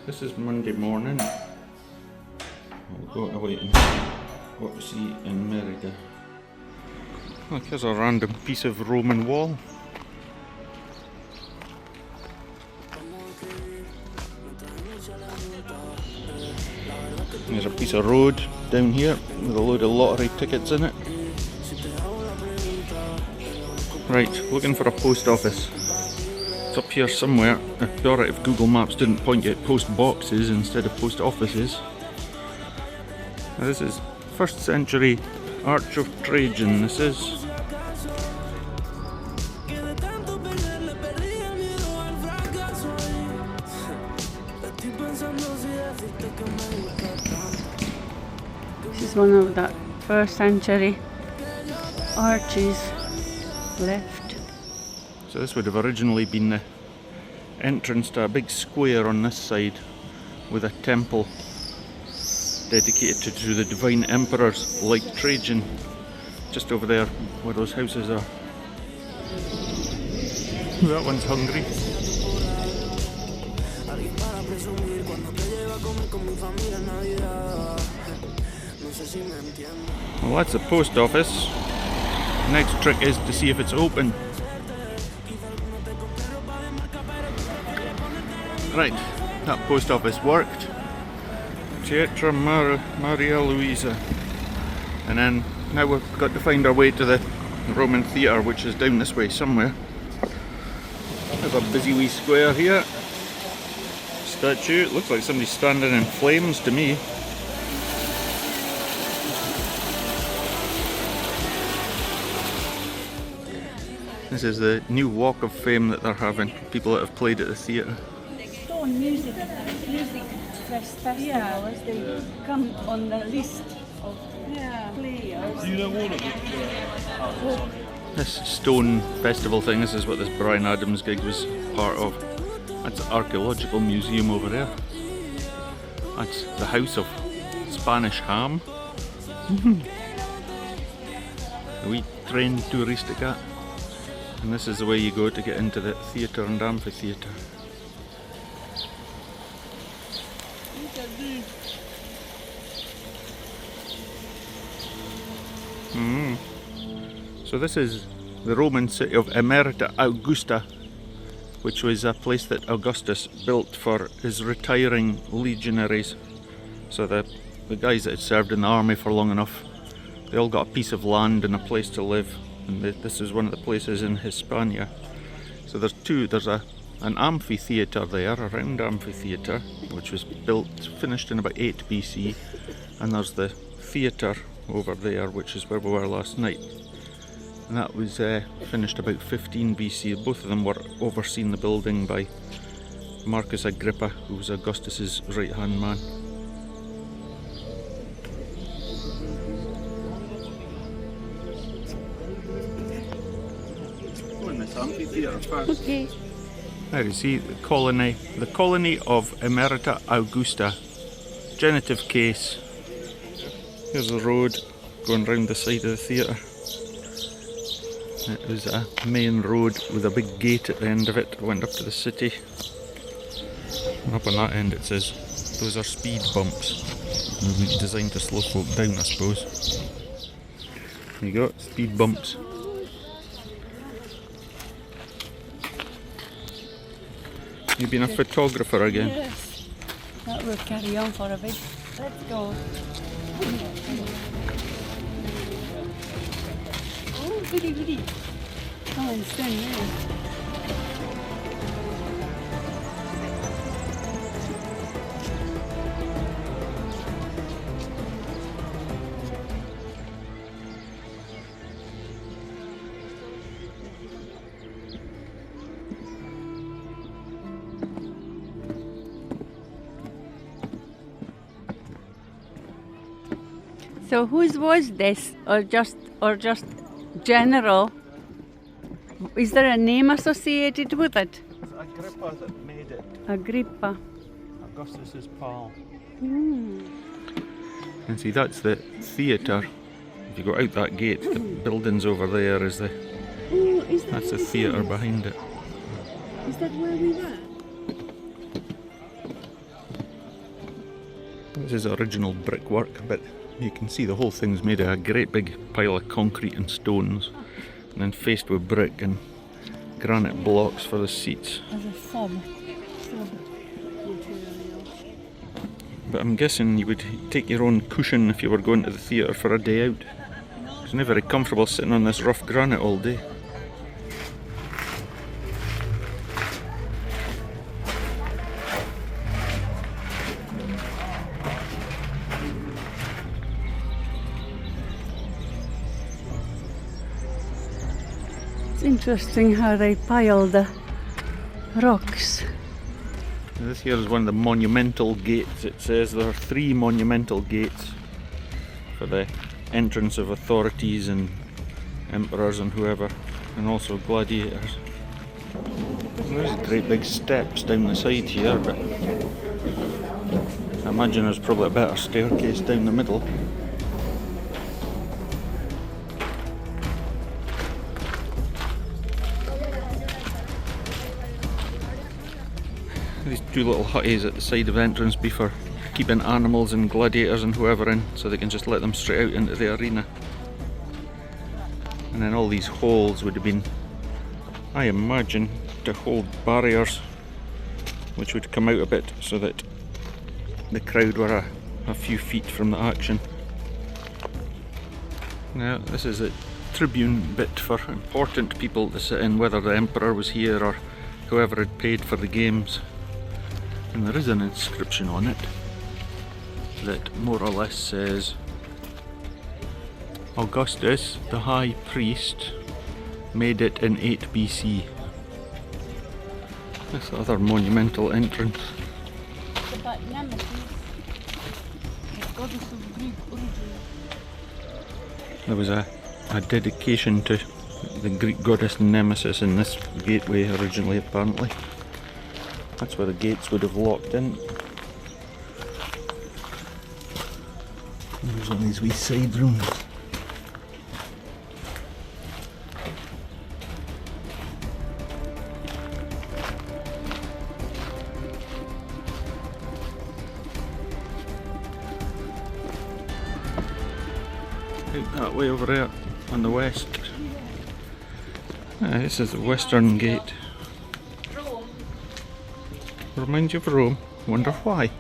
this is Monday morning. We'll go away and what we see in Mérida. Look, here's a random piece of Roman wall. There's a piece of road down here with a load of lottery tickets in it. Right, looking for a post office. It's up here somewhere. It'd be alright if Google Maps didn't point you at post boxes instead of post offices. Now this is 1st century Arch of Trajan, this is. This is one of that 1st century arches left. So this would have originally been the entrance to a big square on this side with a temple dedicated to the divine emperors like Trajan, just over there where those houses are. That one's hungry. Well, that's the post office. Next trick is to see if it's open. Right, that post office worked. Teatro Maria Luisa. And then now we've got to find our way to the Roman Theatre, which is down this way somewhere. There's a busy wee square here. Statue, it looks like somebody's standing in flames to me. This is the new walk of fame that they're having, people that have played at the theatre. Stone music festival, as they come on the list of players. Do you know all of them? This stone festival thing, this is what this Bryan Adams gig was part of. That's an archaeological museum over there. That's the house of Spanish ham. A wee train touristica. And this is the way you go to get into the theatre and amphitheatre. So this is the Roman city of Mérida Augusta, which was a place that Augustus built for his retiring legionaries. So the guys that had served in the army for long enough, they all got a piece of land and a place to live. And this is one of the places in Hispania. So there's an amphitheatre there, a round amphitheatre, which was finished in about 8 BC. And there's the theatre over there, which is where we were last night. And that was finished about 15 BC. Both of them were overseeing the building by Marcus Agrippa, who was Augustus's right-hand man. Go in this amphitheatre first. Okay. There you see the colony of Mérida Augusta, genitive case. Here's the road going round the side of the theatre. It was a main road with a big gate at the end of it. It went up to the city. And up on that end it says, those are speed bumps. Designed to slow folk down, I suppose. There you go, speed bumps. You've been a photographer again? Yes. That will carry on for a bit. Let's go. Oh, goody goody. Come and stand there. So whose was this, or just general? Is there a name associated with it? It's Agrippa that made it. Agrippa. Augustus's pal. Mm. And see, that's the theatre. If you go out that gate, the buildings over there is the. Oh, is That's the theatre behind it. Is that where we were? This is original brickwork, but you can see the whole thing's made of a great big pile of concrete and stones, and then faced with brick and granite blocks for the seats. As a sub material. But I'm guessing you would take your own cushion if you were going to the theatre for a day out. It's not very comfortable sitting on this rough granite all day. It's interesting how they pile the rocks. This here is one of the monumental gates. It says there are 3 monumental gates for the entrance of authorities and emperors and whoever, and also gladiators. And there's great big steps down the side here, but I imagine there's probably a better staircase down the middle. These 2 little hutties at the side of the entrance be for keeping animals and gladiators and whoever in, so they can just let them straight out into the arena. And then all these holes would have been, I imagine, to hold barriers which would come out a bit so that the crowd were a few feet from the action. Now this is a tribune bit for important people to sit in, whether the emperor was here or whoever had paid for the games. And there is an inscription on it that more or less says, Augustus, the high priest, made it in 8 BC. This other monumental entrance. About Nemesis, the goddess of Greek origin. There was a dedication to the Greek goddess Nemesis in this gateway originally, apparently. That's where the gates would have locked in. And there's one of these wee side rooms. Out that way over there on the west. This is the western gate. Reminds you of Rome. Wonder why.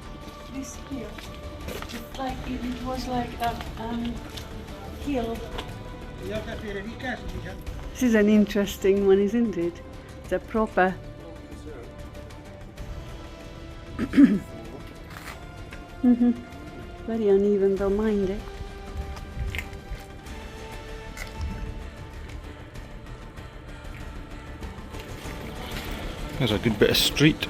This here, it's like it was like a hill. This is an interesting one, isn't it? It's a proper. Very uneven, though, mind it. There's a good bit of street.